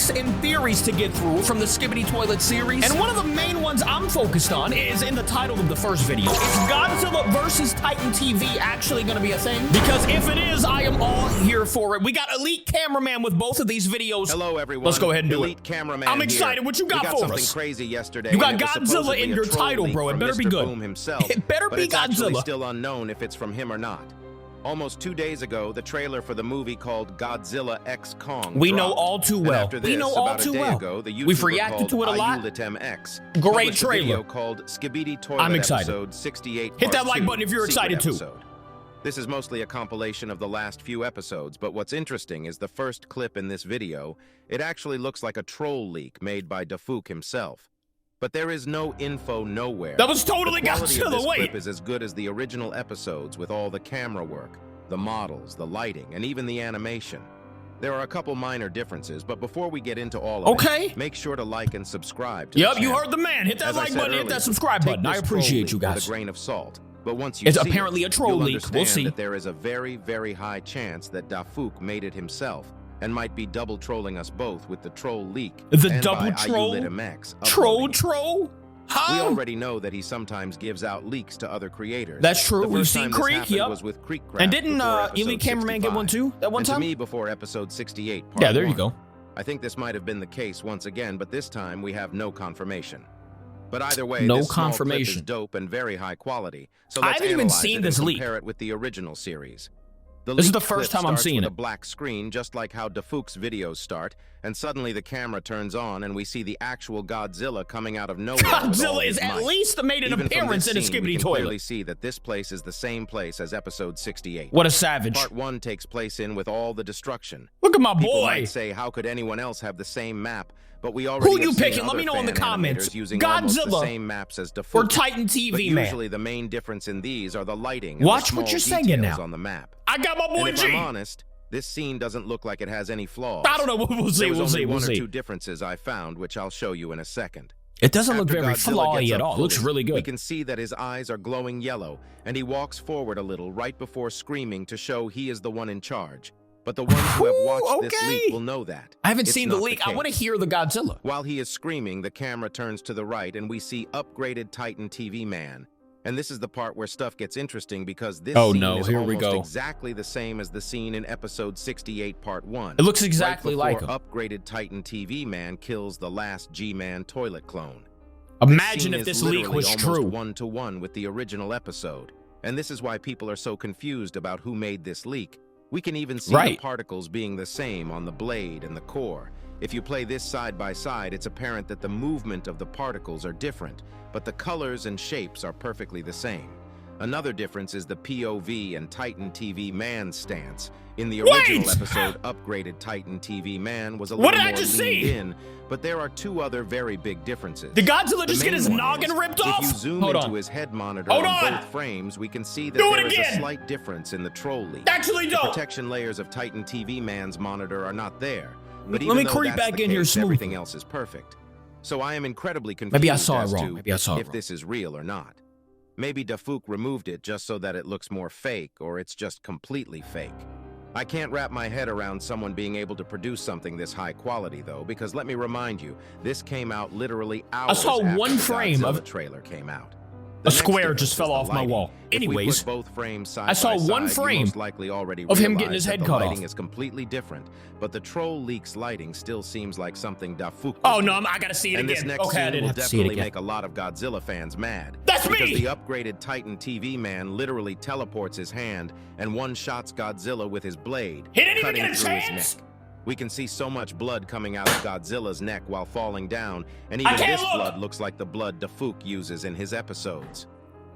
leaks and theories to get through from the Skibidi Toilet series, and one of the main ones I'm focused on is in the title of the first video. Is Godzilla versus Titan TV actually going to be a thing? Because if it is, I am all here for it. We got Elite Cameraman with both of these videos. Hello, everyone. Let's go ahead and do Elite it. Cameraman I'm excited. Here. What you got for something us? Crazy yesterday. You got Godzilla in your title, bro. It better be good. It better be It's Godzilla. still unknown if it's from him or not. Almost 2 days ago, the trailer for the movie called Godzilla X Kong We dropped. know all too well. This, We know all too well. Ago, the We've YouTuber reacted to it a lot. X Great trailer. A video called Skibidi Toilet I'm excited. Episode 68 Hit that Part like 2, button if you're excited too. episode. This is mostly a compilation of the last few episodes, but what's interesting is the first clip in this video. It actually looks like a troll leak made by Dafuk himself. But there is no info nowhere. That was totally the quality Godzilla. of this Wait. clip is as good as the original episodes with all the camera work, the models, the lighting, and even the animation. There are a couple minor differences, but before we get into all of it, make sure to like and subscribe to the channel. You heard the man. Hit that As like button, earlier, hit that subscribe button. I appreciate you guys. With a grain of salt. But once you It's see apparently it, a troll you'll leak. We'll understand see. that there is a very, very high chance that Dafuk made it himself and might be double trolling us both with the troll leak. The and double by troll? IULitMX Troll? uploading. Huh? We already know that he sometimes gives out leaks to other creators. That's true. The We've first seen time this Creek, happened was with Creekcraft And didn't before episode Elite Cameraman get one 65. too that one And time? to me, before episode 68, part Yeah, there you 1. go. I think this might have been the case once again, but this time we have no confirmation. But either way, No this small clip confirmation. is dope and very high quality. So I let's haven't even analyze seen it this and leak. compare it with the original series. The This is leaked the first clip time I'm starts seeing with it. a black screen, just like how Dafuk's videos start, and suddenly the camera turns on and we see the actual Godzilla coming out of nowhere. Godzilla is at least made an Even from appearance this in a scene, we Skibidi can clearly Toilet. see that this place is the same place as episode 68. What a savage. Part 1 takes place in with all the destruction. Look at my People boy. might say, how could anyone else have the same map? But we already Who you have seen picking? Let me other know in the fan comments. animators using almost the Godzilla same maps as Dafuk. or Titan TV, But man. usually the main difference in these are the lighting and Watch the what small you're saying details now. on the map. I got my boy And if G. I'm honest, this scene doesn't look like it has any flaws. I don't know. We'll see. There was We'll only see. We'll one or see. two differences I found, which I'll show you in a second. It doesn't look After very Godzilla flawy gets at up all. It looks fully, really We good. can see that his eyes are glowing yellow, and he walks forward a little right before screaming to show he is the one in charge. But the ones who have watched this okay. leak will know that. I haven't It's seen the not leak. I want to case. hear the Godzilla. While he is screaming, the camera turns to the right, and we see upgraded Titan TV Man. And this is the part where stuff gets interesting because this scene is here we almost go. exactly the same as the scene in episode 68, part 1. It looks exactly right like before him. upgraded Titan TV Man kills the last G-Man toilet clone. Imagine This if scene this is leak literally was almost true. one-to-one with the original episode. And this is why people are so confused about who made this leak. We can even see the particles being the same on the blade and the core. If you play this side by side, it's apparent that the movement of the particles are different, but the colors and shapes are perfectly the same. Another difference is the POV and Titan TV Man stance. In the original episode, upgraded Titan TV Man was a little more leaned in, but there are two other very big differences. Did Godzilla just The get his main one noggin is, ripped off? If you zoom into his head monitor on both frames, we can see that there is a slight difference in the troll leak. Actually, The protection layers of Titan TV Man's monitor are not there. But Let me even though creep that's back the in here case, smooth. everything else is perfect. So I am incredibly confused Maybe I saw it as wrong. to Maybe I saw it if wrong. this is real or not. Maybe Dafuk removed it just so that it looks more fake, or it's just completely fake. I can't wrap my head around someone being able to produce something this high quality, though, because let me remind you, this came out literally hours saw after one the frame Godzilla of trailer came out. A The next square difference just is fell the off my lighting. wall. If we Anyways, put both frames side I saw by one side, you frame most likely already of him getting realize his that head the cut lighting off. is completely different, but the troll leak's lighting still seems like something Dafuk. Oh no, I gotta see it And again. this next Okay, I scene didn't will have to see it definitely again. make a lot of Godzilla fans mad. That's because me! the upgraded Titan TV Man literally teleports his hand and one-shots Godzilla with his blade, He didn't even cutting get a through his chance? neck. We can see so much blood coming out of Godzilla's neck while falling down, and even can't this look. blood looks like the blood Dafuk uses in his episodes.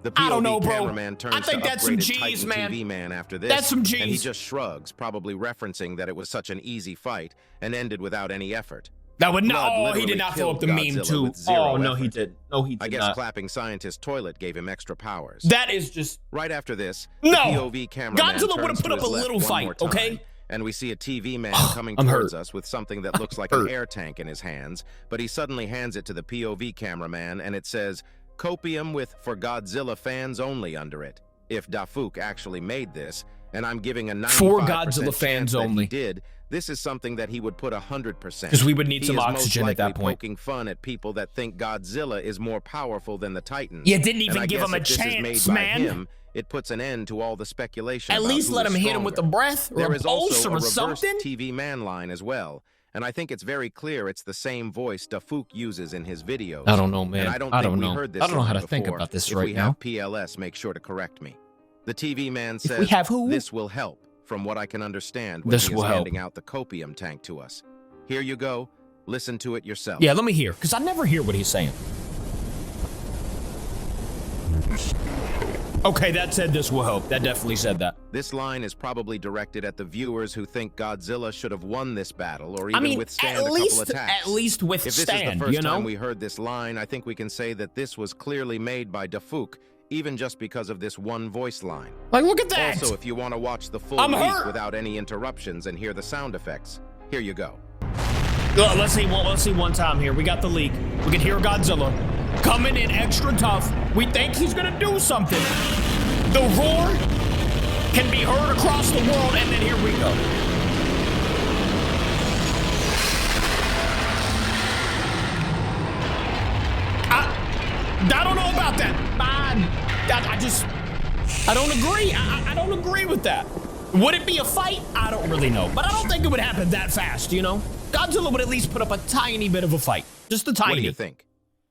The I don't know, POV bro. cameraman turns I think to that's some upgraded G's, Titan man. TV Man after this, That's some and he G's. just shrugs, probably referencing that it was such an easy fight and ended without any effort. That would Blood not. Oh, he literally did not throw up the killed meme Godzilla too. with zero Oh no, he effort. did. No, he did I guess not. clapping scientist toilet gave him extra powers. That is just Right after this, No! the POV cameraman Godzilla would've turns put to up his a left little one fight, more time, okay? And we see a TV man coming I'm towards hurt. us with something that looks like an air tank in his hands, but he suddenly hands it to the POV cameraman, and it says, "Copium with for Godzilla fans only" under it. If Dafuk actually made this, and I'm giving a 95% For Godzilla chance fans that only. he did, this is something that he would put 100%. Because we would need some He is oxygen most at that likely point. poking fun at people that think Godzilla is more powerful than the Titans. You didn't even And I give guess him a if this is chance, made by man. him, it puts an end to all the speculation. At about least who let is him hit him with the stronger. breath or There a is pulse also a or reverse something. TV man line as well. And I think it's very clear it's the same voice Dafouk uses in his videos. I don't know, man. And I don't know. we heard this I don't know how to line think before. about this if right we now. have PLS, make sure to correct me. The TV man says, we have who? this will help, from what I can understand when This he will is help. handing out the copium tank to us. Here you go. Listen to it yourself. Yeah, let me hear, because I never hear what he's saying. Okay, that said this will help. That definitely said that. This line is probably directed at the viewers who think Godzilla should have won this battle or even withstand a couple attacks. At least withstand, If this is the first you know? time we heard this line, I think we can say that this was clearly made by Dafouk, even just because of this one voice line. Like, look at that! Also, if you want to watch the full I'm leak hurt. without any interruptions and hear the sound effects, here you go. Let's see one time here. We got the leak. We can hear Godzilla coming in extra tough. We think he's gonna do something. The roar can be heard across the world, and then here we go. I don't know about that. I don't agree. I don't agree with that. Would it be a fight? I don't really know. But I don't think it would happen that fast, you know? Godzilla would at least put up a tiny bit of a fight. Just a tiny. What do you think?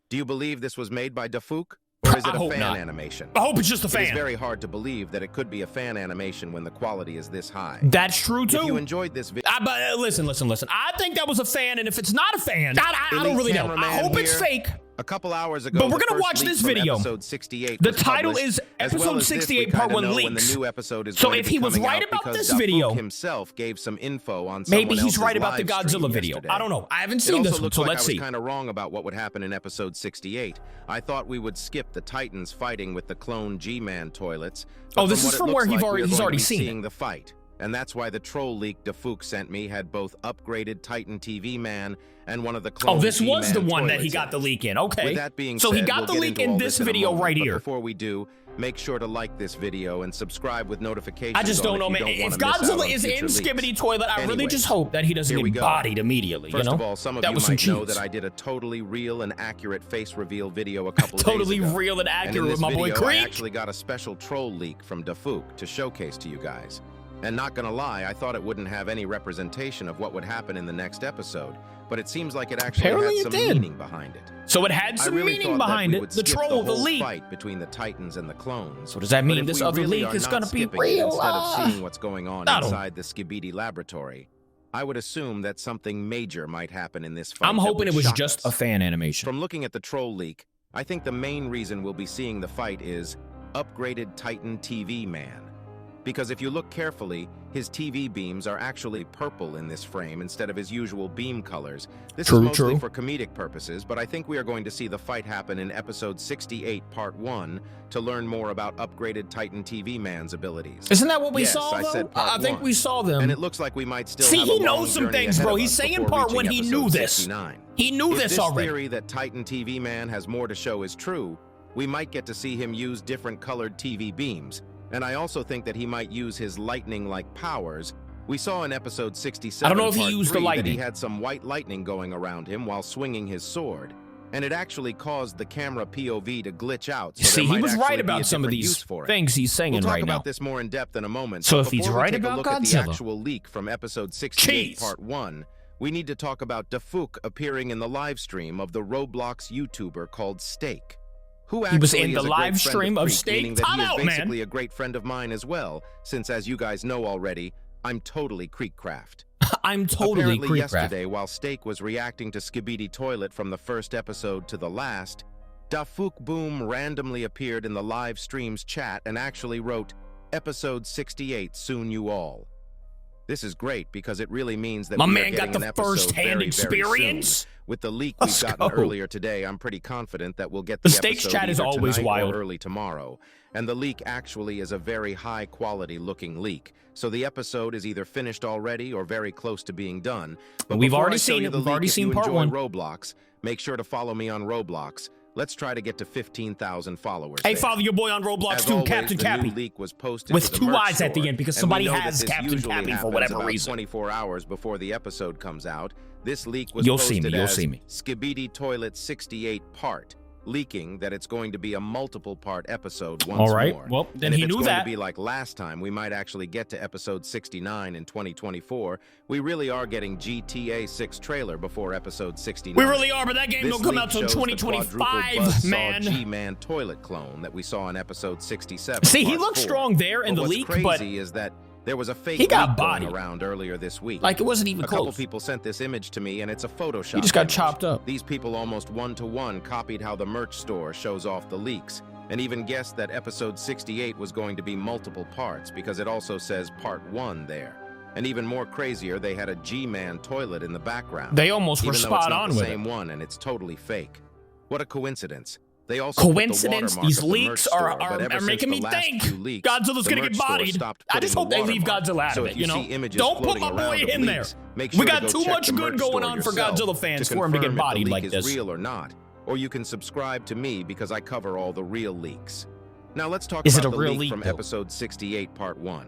Do you believe this was made by Dafouk? Or is it a fan animation? I hope it's just a fan. It's very hard to believe that it could be a fan animation when the quality is this high. That's true, too. If you enjoyed this video... But listen. I think that was a fan, and if it's not a fan, I don't really know. I hope it's fake. A couple hours ago, but we're gonna watch this video. Episode 68 the title is Episode 68 Part 1 Leaks. The new episode is so if he was right about this video, himself gave some info on maybe he's right about the Godzilla video. I don't know. I haven't seen this one, so let's see. I was kind of wrong about what would happen in Episode 68. I thought we would skip the Titans fighting with the clone G-Man toilets. Oh, this is from where he's already seen the fight. And that's why the troll leak Dafouk sent me had both upgraded Titan TV Man and one of the clone this G-Man was the one that he toilets got the leak in. Okay. With that being so said, he got the leak in this video right here. Before we do, make sure to like this video and subscribe with notifications. I just don't know, man. If Godzilla is in Skibidi Toilet, I really just hope that he doesn't get bodied immediately. First you know? of all, some of you might know that I did a totally real and accurate face reveal video a couple days ago. Totally real and accurate with my boy Creek. I actually got a special troll leak from Dafouk to showcase to you guys. And not gonna lie, I thought it wouldn't have any representation of what would happen in the next episode, but it seems like it actually had some meaning behind it. So it had some meaning behind it. The troll, the leak. Fight between the Titans and the clones. So does that mean this other leak is gonna be real? Instead of seeing what's going on inside the Skibidi laboratory, I would assume that something major might happen in this fight. I'm hoping it was just a fan animation. From looking at the troll leak, I think the main reason we'll be seeing the fight is upgraded Titan TV Man. Because if you look carefully, his TV beams are actually purple in this frame instead of his usual beam colors. This is mostly for comedic purposes, but I think we are going to see the fight happen in Episode 68, Part 1, to learn more about upgraded Titan TV Man's abilities. Isn't that what we saw, though? I said I think we saw them. And it looks like we might still See, have he knows some things, bro. He's saying Part 1, he knew this. 69. He knew this already. If this theory that Titan TV Man has more to show is true, we might get to see him use different colored TV beams. And I also think that he might use his lightning-like powers. We saw in Episode 67, I don't know if he used the lightning. That he had some white lightning going around him while swinging his sword. And it actually caused the camera POV to glitch out. So see, he was right about some of these things he's saying right now. We'll talk about this more in depth in a moment. So if he's right about Godzilla. At the actual leak from Episode 68, Part 1, we need to talk about Dafouk appearing in the live stream of the Roblox YouTuber called Steak. He was in the live stream of Steak. Time out, man. Basically a great friend of mine as well, since as you guys know already, I'm totally Creekcraft. I'm totally Apparently Creekcraft. Yesterday, while Steak was reacting to Skibidi Toilet from the first episode to the last, Dafouk Boom randomly appeared in the live stream's chat and actually wrote, Episode 68, soon you all. This is great because it really means that my man got the first-hand experience. With the leak we've gotten earlier today, I'm pretty confident that we'll get the Steaks chat is always wild. Or early tomorrow. And the leak actually is a very high-quality looking leak. So the episode is either finished already or very close to being done. But we've already seen it. We've already seen Part 1. Roblox, make sure to follow me on Roblox. Let's try to get to 15,000 followers. Hey, follow your boy on Roblox too, Captain Capi. Leak was posted with to the 2 eyes store, at the end because somebody has Captain Capi for whatever reason. 24 hours before the episode comes out. This leak was You'll posted see me. Skibidi Toilet 68 part, leaking that it's going to be a multiple-part episode once more. All right, well, then he knew that. If it's going to be like last time, we might actually get to episode 69 in 2024. We really are getting GTA 6 trailer before episode 69. We really are, but that game don't come out till 2025, man. G-Man toilet clone that we saw in episode 67. See, he looked strong there in the leak, but what's crazy is that there was a fake he got leak bodied going around earlier this week. Like it wasn't even a close. Couple people sent this image to me, and it's a Photoshop. He just got image. chopped up. These people almost one-to-one copied how the merch store shows off the leaks, and even guessed that episode 68 was going to be multiple parts because it also says part 1 there. And even more crazier, they had a G-Man toilet in the background. They almost were spot on with it. Even though it's not the same one, and it's totally fake. What a coincidence. They also coincidence? These leaks are making me think Godzilla's gonna get bodied. I just hope they leave Godzilla out of it, you know? Don't put my boy in there. We got too much good going on for Godzilla fans for him to get bodied like this. Real or not, or you can subscribe to me because I cover all the real leaks. Now let's talk about the leak from episode 68 part 1.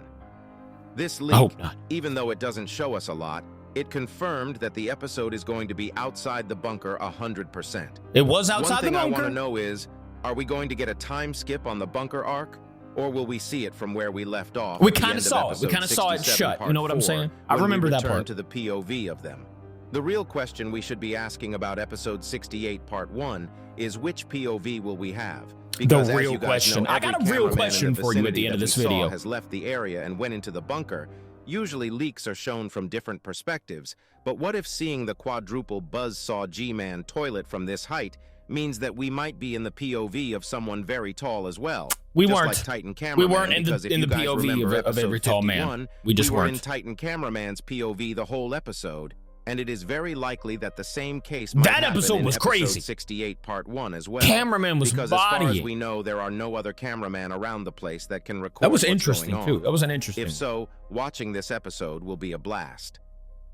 This leak, even though it doesn't show us a lot, it confirmed that the episode is going to be outside the bunker 100%. It was outside the bunker? One thing I want to know is, are we going to get a time skip on the bunker arc? Or will we see it from where we left off? We kind of saw it. We kind of saw it shut. You know what I'm saying? I remember that part. To the POV of them. The real question we should be asking about episode 68 part 1 is which POV will we have? Because the real question. I got a real question for you at the end of this video. Has left the area and went into the bunker. Usually leaks are shown from different perspectives, but what if seeing the quadruple buzzsaw G-Man toilet from this height means that we might be in the POV of someone very tall as well? We weren't. Like Titan Cameraman, we weren't in the POV of every tall man. We just weren't. We were in Titan Cameraman's POV the whole episode, and it is very likely that the same case might happen episode was crazy. Episode 68 part 1 as well. Cameraman was because bodying. As far as we know, there are no other cameraman around the place that can record. That was interesting too. That was an interesting. If so, watching this episode will be a blast.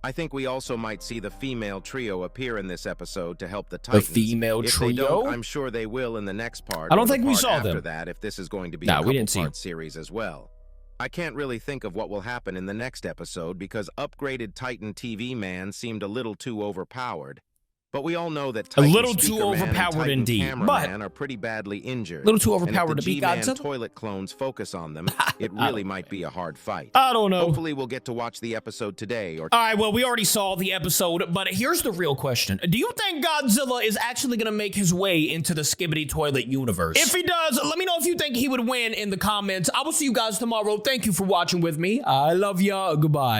I think we also might see the female trio appear in this episode to help the Titans. The female trio? If they don't, I'm sure they will in the next part. I don't think we saw them. After that, if this is going to be a couple-part series as well. I can't really think of what will happen in the next episode because upgraded Titan TV Man seemed a little too overpowered. But we all know that Titan a little too overpowered indeed. But are pretty badly injured. A little too overpowered to beat Godzilla. Toilet clones focus on them. It really might be a hard fight. I don't know. Hopefully we'll get to watch the episode today. All right, well, we already saw the episode, but here's the real question. Do you think Godzilla is actually going to make his way into the Skibidi Toilet universe? If he does, let me know if you think he would win in the comments. I will see you guys tomorrow. Thank you for watching with me. I love ya. Goodbye.